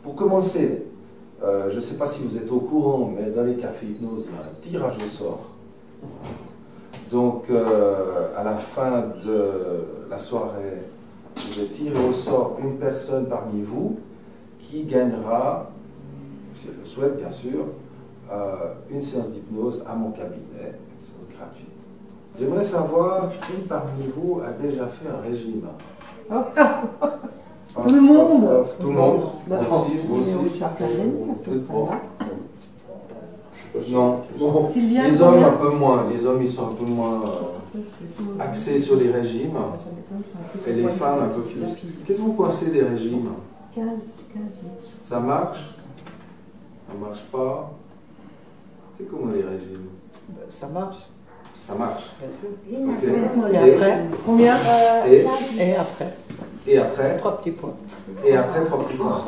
Pour commencer, je ne sais pas si vous êtes au courant, mais dans les cafés hypnose, il y a un tirage au sort. Donc, à la fin de la soirée, je vais tirer au sort une personne parmi vous qui gagnera, si elle le souhaite bien sûr, une séance d'hypnose à mon cabinet, une séance gratuite. J'aimerais savoir qui parmi vous a déjà fait un régime. Tout le monde. Tout le monde. Bah, Vous aussi. Peut-être pas. Non. Sylvia, Les hommes un peu moins. Les hommes ils sont un peu moins axés sur les régimes. Et les femmes un peu plus. Qu'est-ce que vous pensez des régimes? 15. Ça marche? Ça marche pas? C'est comment les régimes? Ça marche. Ça marche. Bien sûr. Ok. Et après, Combien? et après, Et après? 3 petits points. Et après, 3 petits points.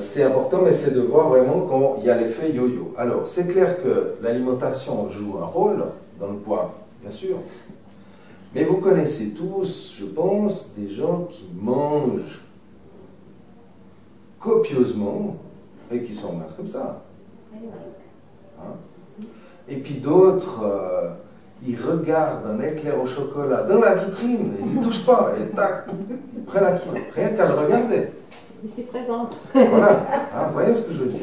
C'est important, mais c'est de voir vraiment quand il y a l'effet yo-yo. Alors, c'est clair que l'alimentation joue un rôle dans le poids, bien sûr. Mais vous connaissez tous, je pense, des gens qui mangent copieusement et qui sont minces comme ça. Hein? Et puis d'autres, ils regardent un éclair au chocolat dans la vitrine, ils n'y touchent pas, et tac, ils prennent un kilo, rien qu'à le regarder. Il s'est présent. Voilà, hein, vous voyez ce que je veux dire.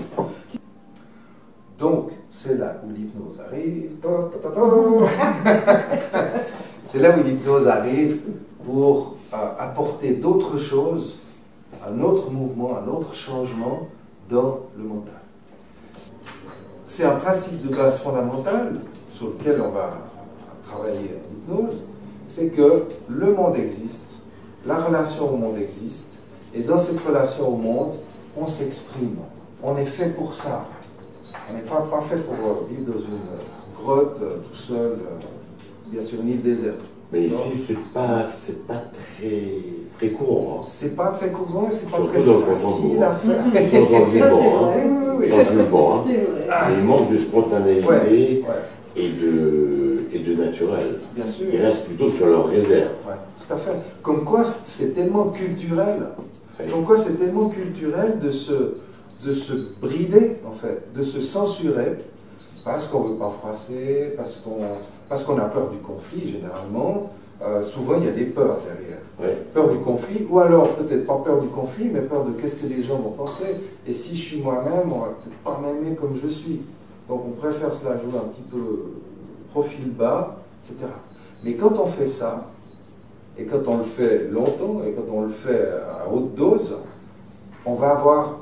Donc, c'est là où l'hypnose arrive. C'est là où l'hypnose arrive pour apporter d'autres choses, un autre mouvement, un autre changement dans le mental. C'est un principe de base fondamental sur lequel on va travailler en hypnose, c'est que le monde existe, la relation au monde existe, et dans cette relation au monde, on s'exprime. On est fait pour ça. On n'est pas fait pour vivre dans une grotte tout seul, bien sur une île déserte. Mais ici, c'est pas très courant. Hein. C'est pas très courant, c'est pas Surtout très dans le facile à faire. Changement, hein. Oui. Changement, hein. C'est vrai. Et il manque de spontanéité Ouais. et de naturel. Bien sûr. Ils restent plutôt sur leur réserve. Ouais, tout à fait. Comme quoi c'est tellement culturel. Ouais. Comme quoi c'est tellement culturel de se brider, en fait, de se censurer, parce qu'on ne veut pas froisser, parce qu'on a peur du conflit, généralement. Souvent, il y a des peurs derrière. Ouais. Peur du conflit, ou alors peut-être pas peur du conflit, mais peur de qu'est-ce que les gens vont penser. Et si je suis moi-même, on va peut-être pas m'aimer comme je suis. Donc on préfère cela jouer un petit peu profil bas, etc. Mais quand on fait ça, et quand on le fait longtemps, et quand on le fait à haute dose, on va avoir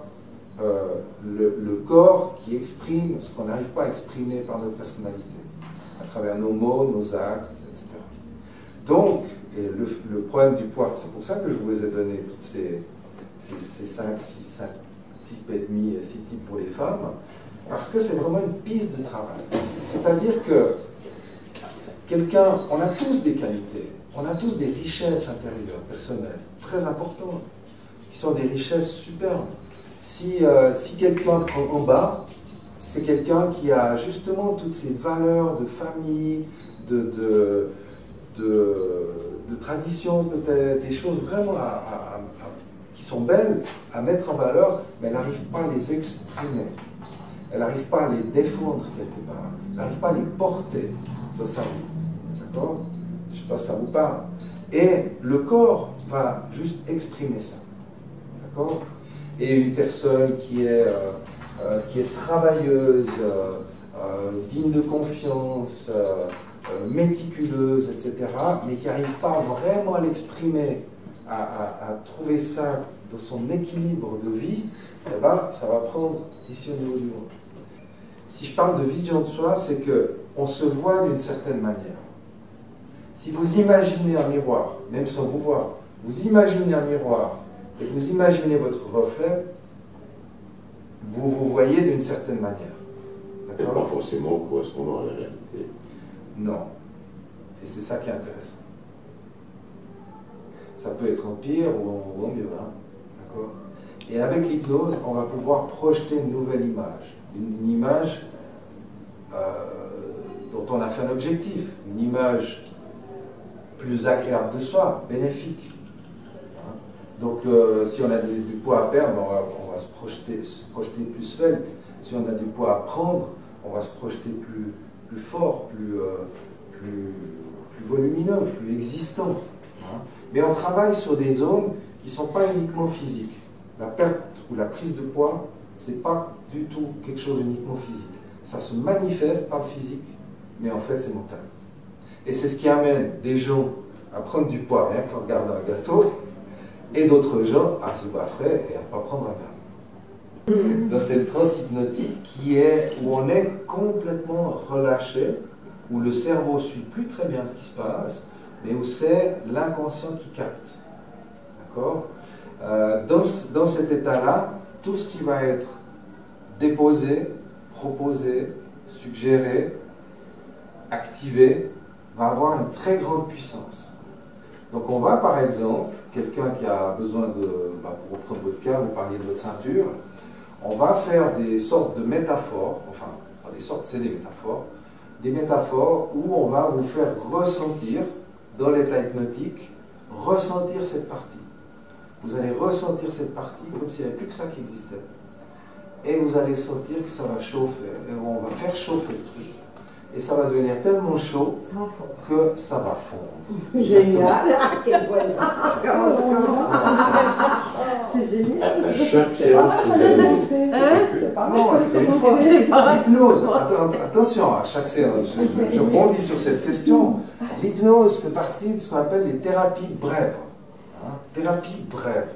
le corps qui exprime ce qu'on n'arrive pas à exprimer par notre personnalité, à travers nos mots, nos actes, etc. Donc, et le problème du poids, c'est pour ça que je vous ai donné toutes ces 5 types et demi, 6 types pour les femmes, parce que c'est vraiment une piste de travail. C'est-à-dire que quelqu'un, on a tous des qualités, on a tous des richesses intérieures, personnelles, très importantes, qui sont des richesses superbes. Si quelqu'un en bas, c'est quelqu'un qui a justement toutes ces valeurs de famille, de tradition peut-être, des choses vraiment qui sont belles à mettre en valeur, mais elle n'arrive pas à les exprimer. Elle n'arrive pas à les défendre quelque part. Elle n'arrive pas à les porter dans sa vie. D'accord? Je ne sais pas si ça vous parle. Et le corps va juste exprimer ça. D'accord? Et une personne qui est travailleuse, digne de confiance, méticuleuse, etc., mais qui n'arrive pas vraiment à l'exprimer, à trouver ça dans son équilibre de vie, eh ben, ça va prendre ici au niveau du ventre. Si je parle de vision de soi, c'est qu'on se voit d'une certaine manière. Si vous imaginez un miroir, même sans vous voir, vous imaginez un miroir et vous imaginez votre reflet, vous vous voyez d'une certaine manière. Et pas forcément correspondant à la réalité. Non. Et c'est ça qui est intéressant. Ça peut être en pire ou en mieux. Hein? D'accord? Et avec l'hypnose, on va pouvoir projeter une nouvelle image. Une image dont on a fait un objectif. Une image plus agréable de soi, bénéfique. Hein? Donc si on a du poids à perdre, on va se projeter plus svelte. Si on a du poids à prendre, on va se projeter plus fort, plus volumineux, plus existant. Hein. Mais on travaille sur des zones qui ne sont pas uniquement physiques. La perte ou la prise de poids, ce n'est pas du tout quelque chose uniquement physique. Ça se manifeste par le physique, mais en fait c'est mental. Et c'est ce qui amène des gens à prendre du poids rien qu'en regardant un gâteau, et d'autres gens à se baffrer et à ne pas prendre un verre. Donc c'est le transhypnotique où on est complètement relâché, où le cerveau ne suit plus très bien ce qui se passe, mais où c'est l'inconscient qui capte. D'accord ? Dans cet état-là, tout ce qui va être déposé, proposé, suggéré, activé, va avoir une très grande puissance. Donc on va par exemple, quelqu'un qui a besoin pour reprendre votre cas, vous parliez de votre ceinture, on va faire des sortes de métaphores, enfin, pas des sortes, c'est des métaphores où on va vous faire ressentir, dans l'état hypnotique, ressentir cette partie. Vous allez ressentir cette partie comme s'il n'y avait plus que ça qui existait. Et vous allez sentir que ça va chauffer, et on va faire chauffer le truc. Et ça va devenir tellement chaud que ça va fondre. Génial. C'est génial. Chaque séance que vous avez. C'est pas Non, elle fait une fois. L'hypnose, attention, à chaque séance, je rebondis sur cette question. L'hypnose fait partie de ce qu'on appelle les thérapies brèves. Hein, thérapie brève.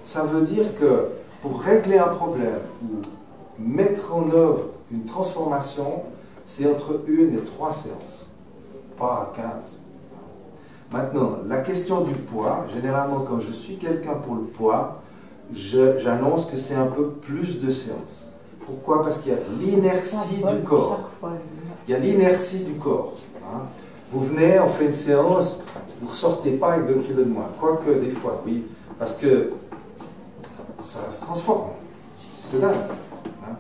Ça veut dire que pour régler un problème ou mettre en œuvre une transformation, c'est entre 1 et 3 séances, pas 15. Maintenant, la question du poids, généralement quand je suis quelqu'un pour le poids, j'annonce que c'est un peu plus de séances. Pourquoi? Parce qu'il y a l'inertie du corps. Il y a l'inertie du corps. Hein. Vous venez, on fait une séance, vous ne ressortez pas avec 2 kilos de moins. Quoique des fois, oui, parce que ça se transforme. C'est dingue. Hein.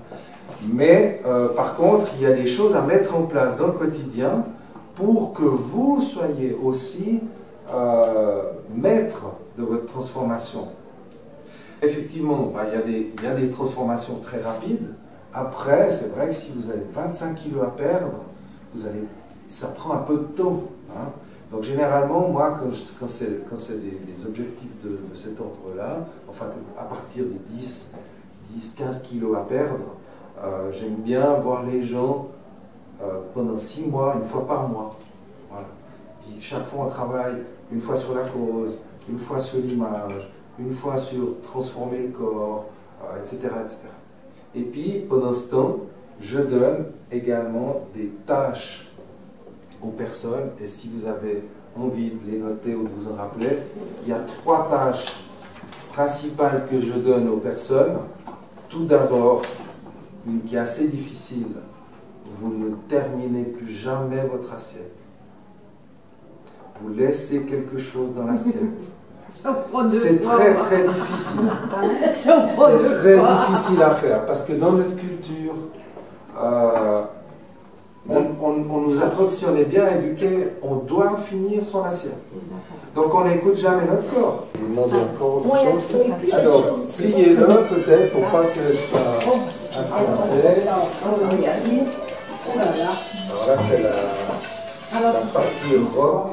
Mais par contre, il y a des choses à mettre en place dans le quotidien pour que vous soyez aussi maître de votre transformation. Effectivement, il y a des transformations très rapides. Après, c'est vrai que si vous avez 25 kilos à perdre, ça prend un peu de temps. Hein. Donc généralement, moi, quand c'est des objectifs de cet ordre-là, enfin à partir de 10-15 kilos à perdre, j'aime bien voir les gens pendant 6 mois, une fois par mois. Voilà. Puis chaque fois, on travaille une fois sur la cause, une fois sur l'image, une fois sur transformer le corps, etc., etc. Et puis, pendant ce temps, je donne également des tâches aux personnes, et si vous avez envie de les noter ou de vous en rappeler, il y a 3 tâches principales que je donne aux personnes. Tout d'abord, une qui est assez difficile, vous ne terminez plus jamais votre assiette. Vous laissez quelque chose dans l'assiette. C'est très très difficile. C'est très difficile à faire parce que dans notre culture, on nous apprend que si on est bien éduqué, on doit finir son assiette. Donc on n'écoute jamais notre corps. Il demande encore autre chose. Alors, pliez-le peut-être pour pas que je sois influencé. Alors là, c'est la partie rock.